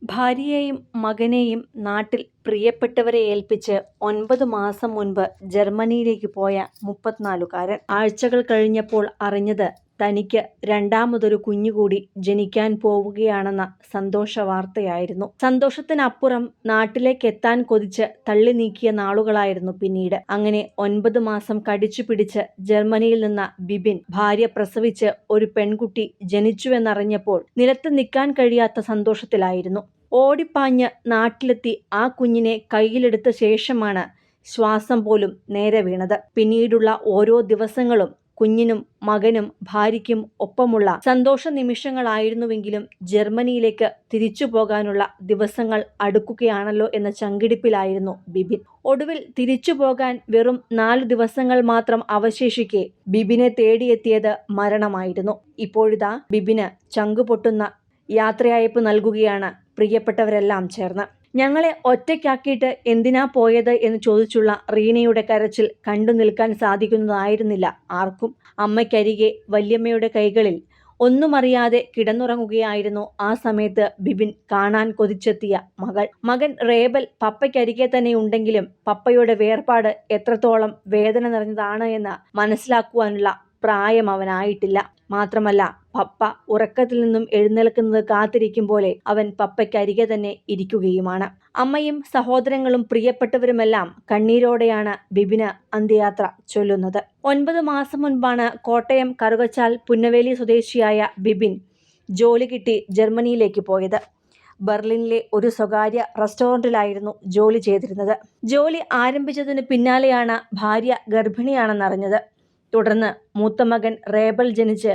ഭാര്യയെയും മകനെയും നാട്ടിൽ പ്രിയപ്പെട്ടവരെ ഏൽപ്പിച്ച് 9 മാസം മുൻപ് ജർമ്മനിയിലേക്ക് പോയ 34കാരൻ ആഴ്ചകൾ കഴിഞ്ഞപ്പോൾ അറിഞ്ഞത് തനിക്ക് രണ്ടാമതൊരു കുഞ്ഞുകൂടി ജനിക്കാൻ പോവുകയാണെന്ന സന്തോഷ വാർത്തയായിരുന്നു. സന്തോഷത്തിനപ്പുറം നാട്ടിലേക്ക് എത്താൻ കൊതിച്ച് തള്ളി നീക്കിയ നാളുകളായിരുന്നു പിന്നീട്. അങ്ങനെ 9 മാസം കടിച്ചു പിടിച്ച് ജർമ്മനിയിൽ നിന്ന ബിബിൻ ഭാര്യ പ്രസവിച്ച് ഒരു പെൺകുട്ടി ജനിച്ചുവെന്നറിഞ്ഞപ്പോൾ നിലത്ത് നിൽക്കാൻ കഴിയാത്ത സന്തോഷത്തിലായിരുന്നു. ഓടിപ്പാഞ്ഞ് നാട്ടിലെത്തി ആ കുഞ്ഞിനെ കയ്യിലെടുത്ത ശേഷമാണ് ശ്വാസം പോലും നേരെ വീണത്. പിന്നീടുള്ള ഓരോ ദിവസങ്ങളും കുഞ്ഞിനും മകനും ഭാര്യയ്ക്കും ഒപ്പമുള്ള സന്തോഷ നിമിഷങ്ങളായിരുന്നുവെങ്കിലും ജർമ്മനിയിലേക്ക് തിരിച്ചു പോകാനുള്ള ദിവസങ്ങൾ അടുക്കുകയാണല്ലോ എന്ന ചങ്കിടിപ്പിലായിരുന്നു ബിബിൻ. ഒടുവിൽ തിരിച്ചു പോകാൻ വെറും 4 ദിവസങ്ങൾ മാത്രം അവശേഷിക്കെ ബിബിനെ തേടിയെത്തിയത് മരണമായിരുന്നു. ഇപ്പോഴിതാ ബിബിന് ചങ്കുപൊട്ടുന്ന യാത്രയയപ്പ് നൽകുകയാണ് പ്രിയപ്പെട്ടവരെല്ലാം ചേർന്ന്. ഞങ്ങളെ ഒറ്റയ്ക്കാക്കിയിട്ട് എന്തിനാ പോയത് എന്ന് ചോദിച്ചുള്ള റീനയുടെ കരച്ചിൽ കണ്ടു നിൽക്കാൻ സാധിക്കുന്നതായിരുന്നില്ല ആർക്കും. അമ്മയ്ക്കരികെ വല്യമ്മയുടെ കൈകളിൽ ഒന്നുമറിയാതെ കിടന്നുറങ്ങുകയായിരുന്നു ആ സമയത്ത് ബിബിൻ കാണാൻ കൊതിച്ചെത്തിയ മകൻ റേബൽ പപ്പയ്ക്കരികെ തന്നെ ഉണ്ടെങ്കിലും പപ്പയുടെ വേർപാട് എത്രത്തോളം വേദന നിറഞ്ഞതാണ് എന്ന് മനസ്സിലാക്കുവാനുള്ള പ്രായം അവനായിട്ടില്ല. മാത്രമല്ല പപ്പ ഉറക്കത്തിൽ നിന്നും എഴുന്നേൽക്കുന്നത് കാത്തിരിക്കും പോലെ അവൻ പപ്പയ്ക്കരികെ തന്നെ ഇരിക്കുകയുമാണ്. അമ്മയും സഹോദരങ്ങളും പ്രിയപ്പെട്ടവരുമെല്ലാം കണ്ണീരോടെയാണ് ബിബിന് അന്ത്യയാത്ര ചൊല്ലുന്നത്. 9 മാസം മുൻപാണ് കോട്ടയം കറുകച്ചാൽ പുന്നവേലി സ്വദേശിയായ ബിബിൻ ജോലി കിട്ടി ജർമ്മനിയിലേക്ക് പോയത്. ബെർലിനിലെ ഒരു സ്വകാര്യ റെസ്റ്റോറൻറ്റിലായിരുന്നു ജോലി ചെയ്തിരുന്നത്. ജോലി ആരംഭിച്ചതിന് പിന്നാലെയാണ് ഭാര്യ ഗർഭിണിയാണെന്നറിഞ്ഞത്. തുടർന്ന് മൂത്ത മകൻ റേബൽ ജനിച്ച്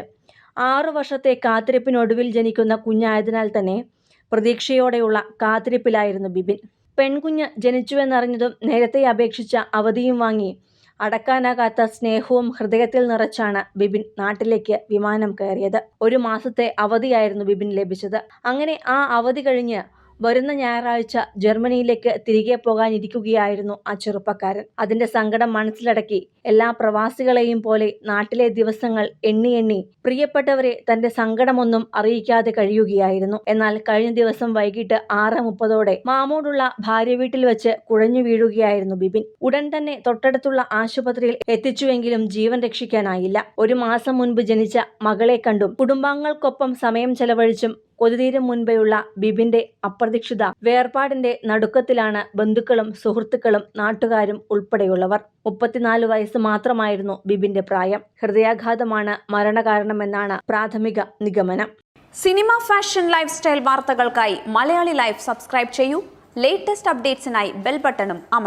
6 വർഷത്തെ കാത്തിരിപ്പിനൊടുവിൽ ജനിക്കുന്ന കുഞ്ഞായതിനാൽ തന്നെ പ്രതീക്ഷയോടെയുള്ള കാത്തിരിപ്പിലായിരുന്നു ബിബിൻ. പെൺകുഞ്ഞ് ജനിച്ചുവെന്നറിഞ്ഞതും നേരത്തെ അപേക്ഷിച്ച അവധിയും വാങ്ങി അടക്കാനാകാത്ത സ്നേഹവും ഹൃദയത്തിൽ നിറച്ചാണ് ബിബിൻ നാട്ടിലേക്ക് വിമാനം കയറിയത്. 1 മാസത്തെ അവധിയായിരുന്നു ബിബിൻ ലഭിച്ചത്. അങ്ങനെ ആ അവധി കഴിഞ്ഞ് വരുന്ന ഞായറാഴ്ച ജർമ്മനിയിലേക്ക് തിരികെ പോകാനിരിക്കുകയായിരുന്നു ആ ചെറുപ്പക്കാരൻ. അതിന്റെ സങ്കടം മനസ്സിലടക്കി എല്ലാ പ്രവാസികളെയും പോലെ നാട്ടിലെ ദിവസങ്ങൾ എണ്ണി പ്രിയപ്പെട്ടവരെ തന്റെ സങ്കടമൊന്നും അറിയിക്കാതെ കഴിയുകയായിരുന്നു. എന്നാൽ കഴിഞ്ഞ ദിവസം വൈകിട്ട് 6:30 മാമൂടുള്ള ഭാര്യ വീട്ടിൽ വെച്ച് കുഴഞ്ഞു വീഴുകയായിരുന്നു ബിബിൻ. ഉടൻ തന്നെ തൊട്ടടുത്തുള്ള ആശുപത്രിയിൽ എത്തിച്ചുവെങ്കിലും ജീവൻ രക്ഷിക്കാനായില്ല. 1 മാസം മുൻപ് ജനിച്ച മകളെ കണ്ടും കുടുംബാംഗങ്ങൾക്കൊപ്പം സമയം ചെലവഴിച്ചും കൊതിതീരും മുൻപെയുള്ള ബിബിന്റെ അപ്രതീക്ഷിത വേർപാടിന്റെ നടുക്കത്തിലാണ് ബന്ധുക്കളും സുഹൃത്തുക്കളും നാട്ടുകാരും ഉൾപ്പെടെയുള്ളവർ. 34 വയസ്സ് മാത്രമായിരുന്നു ബിബിന്റെ പ്രായം. ഹൃദയാഘാതമാണ് മരണകാരണമെന്നാണ് പ്രാഥമിക നിഗമനം. സിനിമ, ഫാഷൻ, ലൈഫ് സ്റ്റൈൽ വാർത്തകൾക്കായി മലയാളി ലൈഫ് സബ്സ്ക്രൈബ് ചെയ്യൂ. ലേറ്റസ്റ്റ് അപ്ഡേറ്റ്സിനായി ബെൽ ബട്ടണും അമർത്തുക.